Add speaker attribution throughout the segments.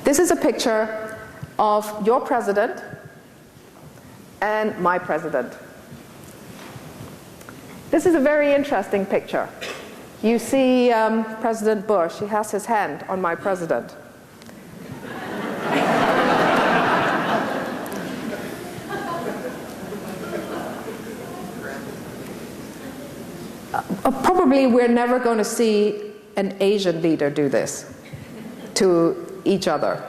Speaker 1: This is a picture of your president and my president. This is a very interesting picture. You see President Bush, he has his hand on my president. Probably we're never going to see an Asian leader do this to each other.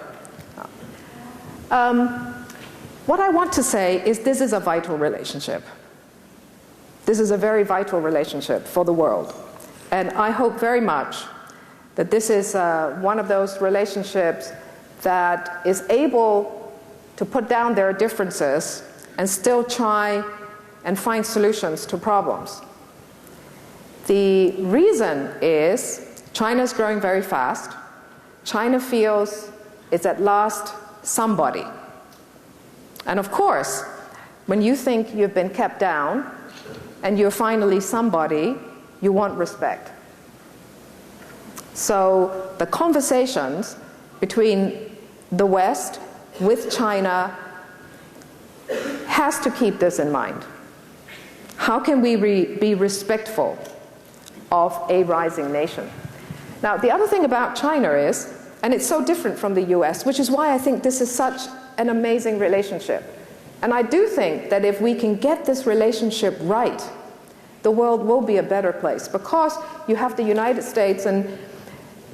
Speaker 1: What I want to say is this is a vital relationship. This is a very vital relationship for the world. And I hope very much that this is one of those relationships that is able to put down their differences and still try and find solutions to problems. The reason is China is growing very fast. China feels it's at last somebody. And of course, when you think you've been kept down and you're finally somebody, you want respect. So the conversations between the West with China has to keep this in mind. How can we be respectful of a rising nation? Now, the other thing about China is, and it's so different from the US, which is why I think this is such an amazing relationship. And I do think that if we can get this relationship right, the world will be a better place, because you have the United States and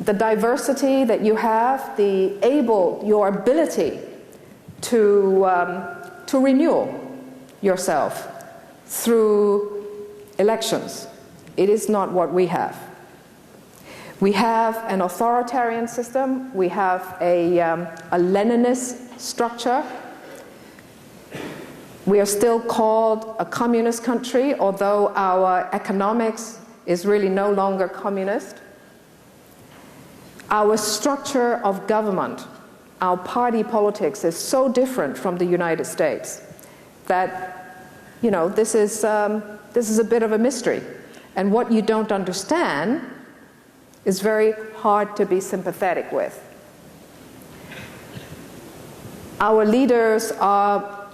Speaker 1: the diversity that you have, your ability to renew yourself through elections. It is not what we have. We have an authoritarian system. We have a Leninist structure. We are still called a communist country, although our economics is really no longer communist. Our structure of government, our party politics is so different from the United States that, you know, this is a bit of a mystery. And what you don't understand is very hard to be sympathetic with. Our leaders are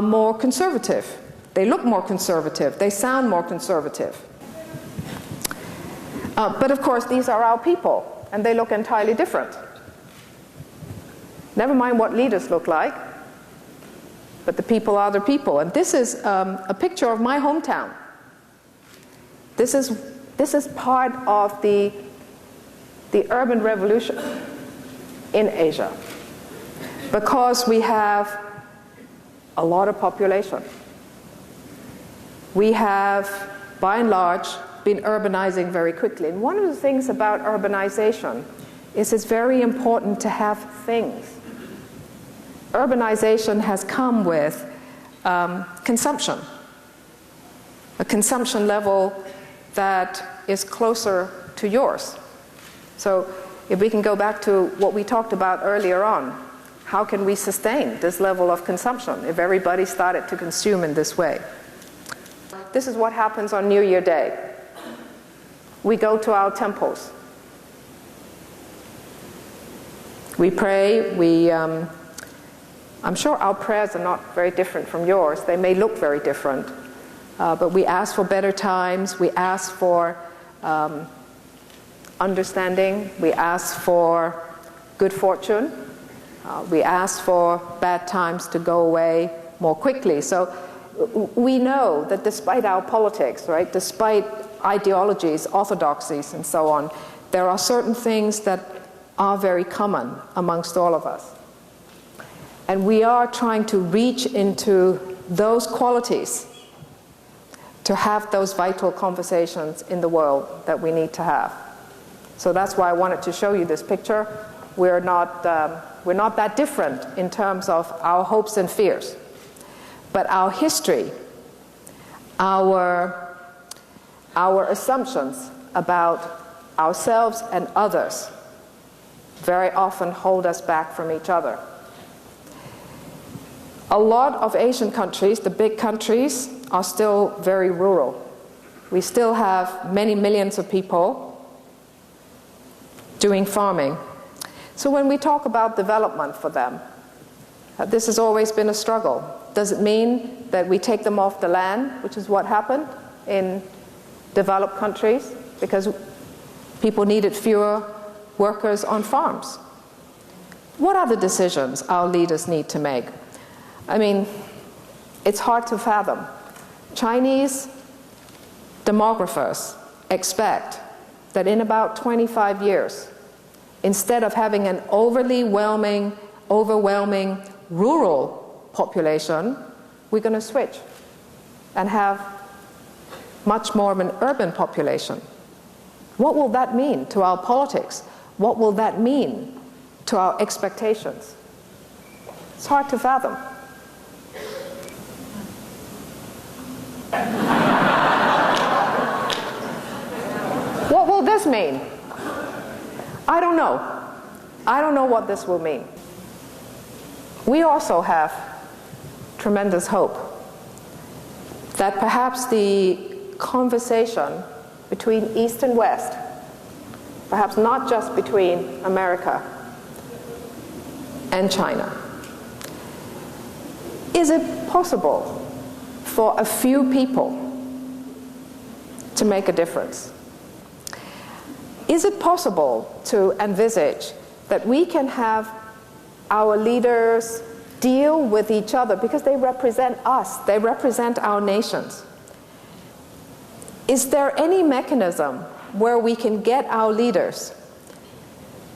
Speaker 1: more conservative. They look more conservative. They sound more conservative. But of course, these are our people, and they look entirely different. Never mind what leaders look like, but the people are the people. And this is a picture of my hometown. This is part of the urban revolution in Asia, because we have a lot of population. We have, by and large, been urbanizing very quickly. And one of the things about urbanization is it's very important to have things. Urbanization has come with consumption, a consumption level that is closer to yours. So if we can go back to what we talked about earlier on, how can we sustain this level of consumption if everybody started to consume in this way? This is what happens on New Year Day. We go to our temples. We pray. I'm sure our prayers are not very different from yours. They may look very different. But we ask for better times. We ask for understanding. We ask for good fortune. We ask for bad times to go away more quickly. So we know that despite our politics, right, despite ideologies, orthodoxies, and so on, there are certain things that are very common amongst all of us. And we are trying to reach into those qualities to have those vital conversations in the world that we need to have. So that's why I wanted to show you this picture. We're not that different in terms of our hopes and fears. But our history, our assumptions about ourselves and others very often hold us back from each other. A lot of Asian countries, the big countries, are still very rural. We still have many millions of people doing farming. So when we talk about development for them, this has always been a struggle. Does it mean that we take them off the land, which is what happened in developed countries, because people needed fewer workers on farms? What are the decisions our leaders need to make? I mean, it's hard to fathom. Chinese demographers expect that in about 25 years, instead of having an overwhelming rural population, we're going to switch and have much more of an urban population. What will that mean to our politics? What will that mean to our expectations? It's hard to fathom. What will this mean? I don't know. I don't know what this will mean. We also have tremendous hope that perhaps the conversation between East and West, perhaps not just between America and China, is it possible for a few people to make a difference? Is it possible to envisage that we can have our leaders deal with each other, because they represent us, they represent our nations? Is there any mechanism where we can get our leaders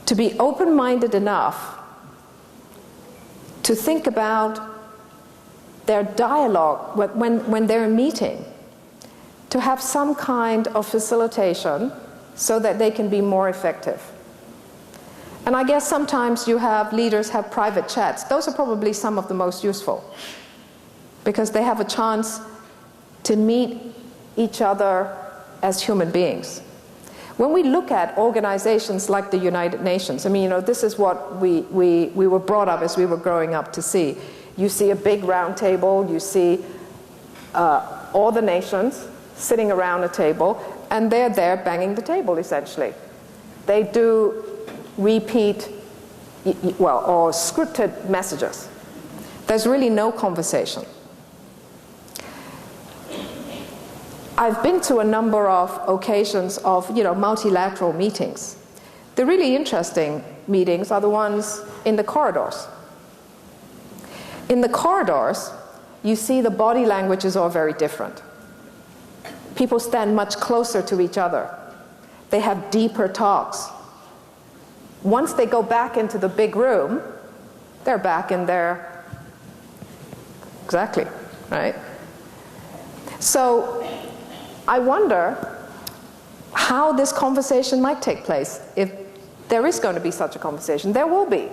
Speaker 1: to be open-minded enough to think about their dialogue when they're meeting, to have some kind of facilitation so that they can be more effective? And I guess sometimes you have leaders have private chats. Those are probably some of the most useful, because they have a chance to meet each other as human beings. When we look at organizations like the United Nations, I mean, you know, this is what we were brought up as we were growing up to see. You see a big round table, you see all the nations sitting around a table, and they're there banging the table, essentially. They do repeat, or scripted messages. There's really no conversation. I've been to a number of occasions of, multilateral meetings. The really interesting meetings are the ones in the corridors. In the corridors, you see the body language is all very different. People stand much closer to each other. They have deeper talks. Once they go back into the big room, they're back in their... Exactly, right? So I wonder how this conversation might take place, if there is going to be such a conversation. There will be.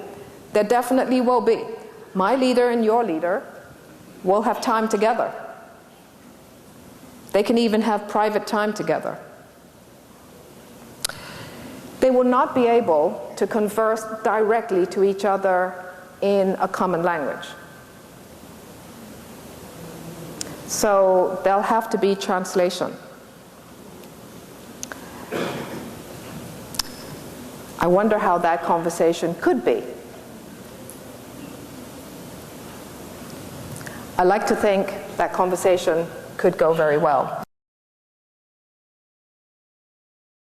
Speaker 1: There definitely will be. My leader and your leader will have time together. They can even have private time together. They will not be able to converse directly to each other in a common language. So there'll have to be translation. I wonder how that conversation could be. I like to think that conversation could go very well.